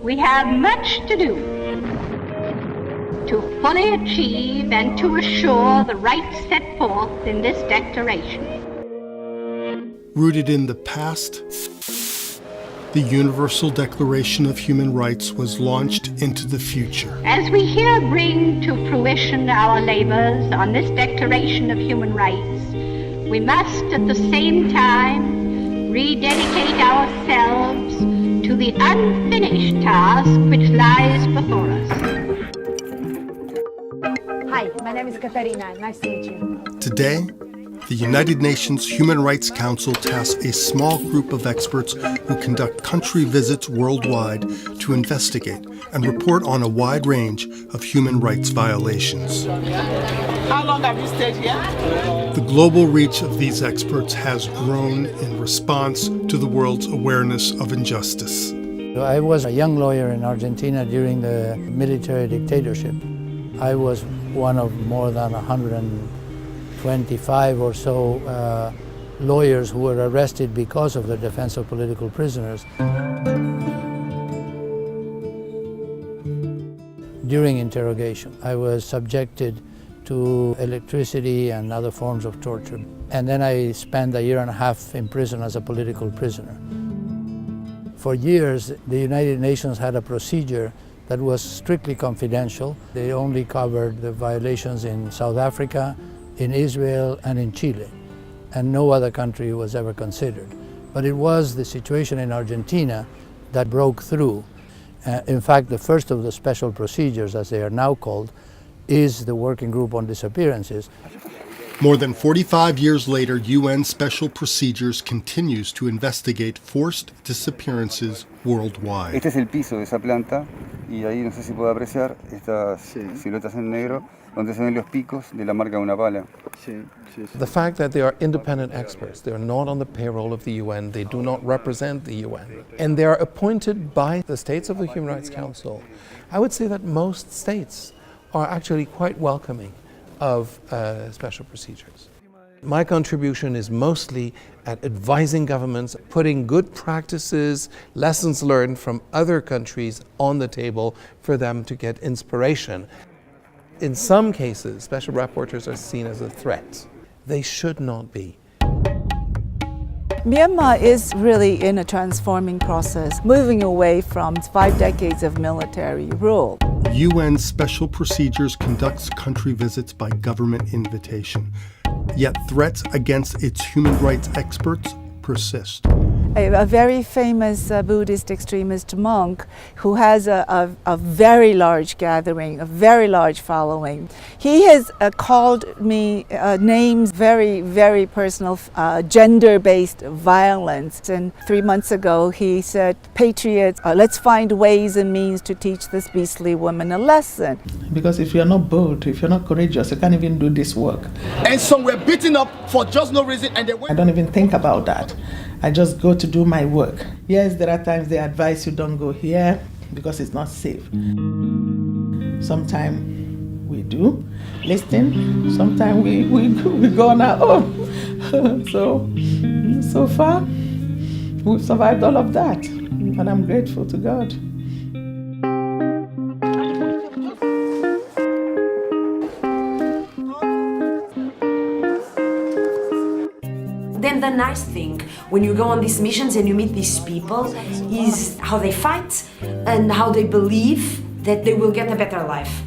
we have much to do to fully achieve and to assure the rights set forth in this declaration. Rooted in the past, the Universal Declaration of Human Rights was launched into the future. As we here bring to fruition our labors on this Declaration of Human Rights, we must at the same time rededicate ourselves to the unfinished task which lies before us. Hi, my name is Katerina. Nice to meet you. Today, the United Nations Human Rights Council tasks a small group of experts who conduct country visits worldwide to investigate and report on a wide range of human rights violations. How long have you stayed here? The global reach of these experts has grown in response to the world's awareness of injustice. I was a young lawyer in Argentina during the military dictatorship. I was one of more than 125 or so lawyers who were arrested because of the defense of political prisoners. During interrogation, I was subjected to electricity and other forms of torture. And then I spent a year and a half in prison as a political prisoner. For years, the United Nations had a procedure that was strictly confidential. They only covered the violations in South Africa, in Israel, and in Chile. And no other country was ever considered. But it was the situation in Argentina that broke through. In fact, the first of the special procedures, as they are now called, is the Working Group on Disappearances. More than 45 years later, UN Special Procedures continues to investigate forced disappearances worldwide. Este es el piso de esa planta y ahí no sé si puedo apreciar estas siluetas en negro donde se ven los picos de la marca de una pala. The fact that they are independent experts, they are not on the payroll of the UN, they do not represent the UN, and they are appointed by the states of the Human Rights Council. I would say that most states are actually quite welcoming of special procedures. My contribution is mostly at advising governments, putting good practices, lessons learned from other countries on the table for them to get inspiration. In some cases, special rapporteurs are seen as a threat. They should not be. Myanmar is really in a transforming process, moving away from 5 decades of military rule. UN Special Procedures conducts country visits by government invitation, yet threats against its human rights experts persist. A very famous Buddhist extremist monk who has a very large gathering, a very large following. He has called me names, very, very personal, gender-based violence. And 3 months ago he said, "Patriots, let's find ways and means to teach this beastly woman a lesson." Because if you're not bold, if you're not courageous, you can't even do this work. And some were beaten up for just no reason, and they went. I don't even think about that. I just go to do my work. Yes, there are times they advise you don't go here because it's not safe. Sometimes we do listen, sometimes we go on our own. So far, we've survived all of that, and I'm grateful to God. Then the nice thing when you go on these missions and you meet these people is how they fight and how they believe that they will get a better life.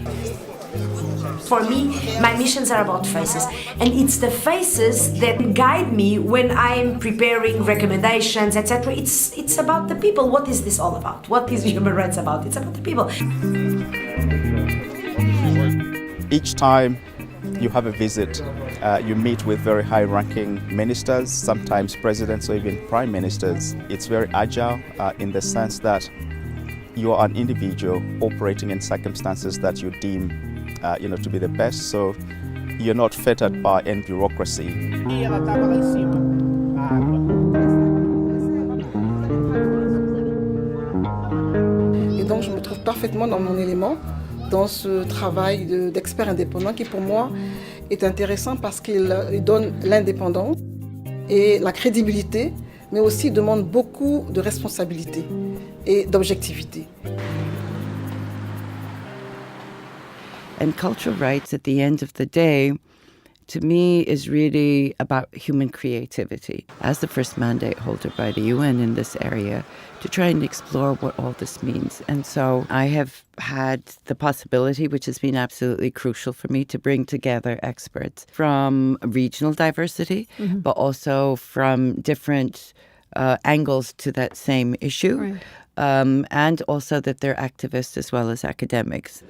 For me, my missions are about faces, and it's the faces that guide me when I'm preparing recommendations, etc. It's about the people. What is this all about? What is human rights about? It's about the people. Each time you have a visit, you meet with very high-ranking ministers, sometimes presidents or even prime ministers. It's very agile in the sense that you are an individual operating in circumstances that you deem to be the best, so you're not fettered by any bureaucracy. Et donc je me trouve parfaitement dans mon élément, dans ce travail d'expert indépendant qui pour moi est intéressant parce qu'il donne l'indépendance et la crédibilité, mais aussi demande beaucoup de responsabilité et d'objectivité. And cultural rights, at the end of the day, to me, is really about human creativity. As the first mandate holder by the UN in this area, to try and explore what all this means. And so I have had the possibility, which has been absolutely crucial for me, to bring together experts from regional diversity, but also from different angles to that same issue, Right. and also that they're activists as well as academics.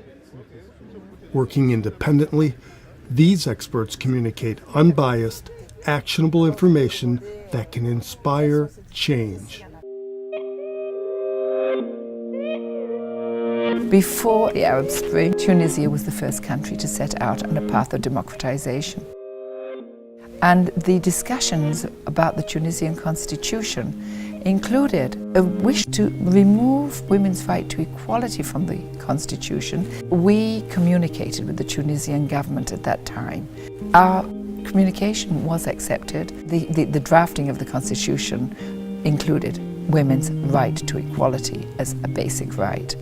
Working independently, these experts communicate unbiased, actionable information that can inspire change. Before the Arab Spring, Tunisia was the first country to set out on a path of democratization. And the discussions about the Tunisian constitution included a wish to remove women's right to equality from the constitution. We communicated with the Tunisian government at that time. Our communication was accepted. The drafting of the constitution included women's right to equality as a basic right.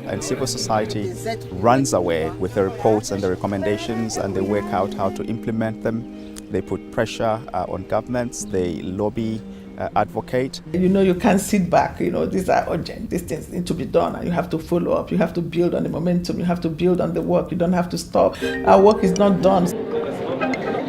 And civil society runs away with the reports and the recommendations, and they work out how to implement them. They put pressure on governments, they lobby, advocate. You can't sit back, these are urgent, these things need to be done, and you have to follow up, you have to build on the momentum, you have to build on the work, you don't have to stop. Our work is not done.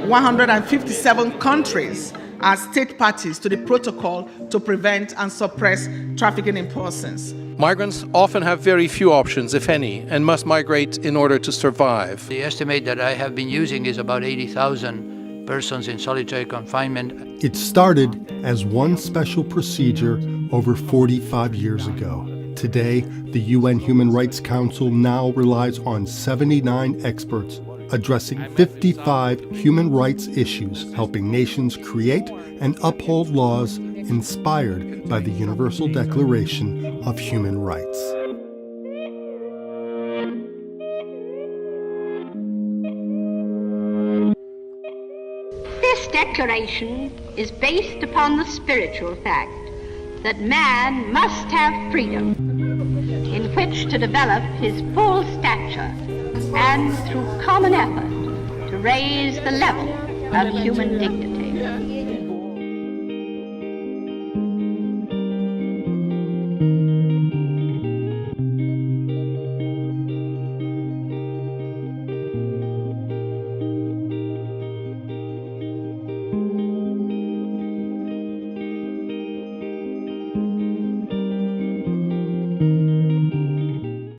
157 countries are state parties to the protocol to prevent and suppress trafficking in persons. Migrants often have very few options, if any, and must migrate in order to survive. The estimate that I have been using is about 80,000 persons in solitary confinement. It started as one special procedure over 45 years ago. Today, the UN Human Rights Council now relies on 79 experts addressing 55 human rights issues, helping nations create and uphold laws inspired by the Universal Declaration of Human Rights. This declaration is based upon the spiritual fact that man must have freedom in which to develop his full stature and through common effort to raise the level of human dignity.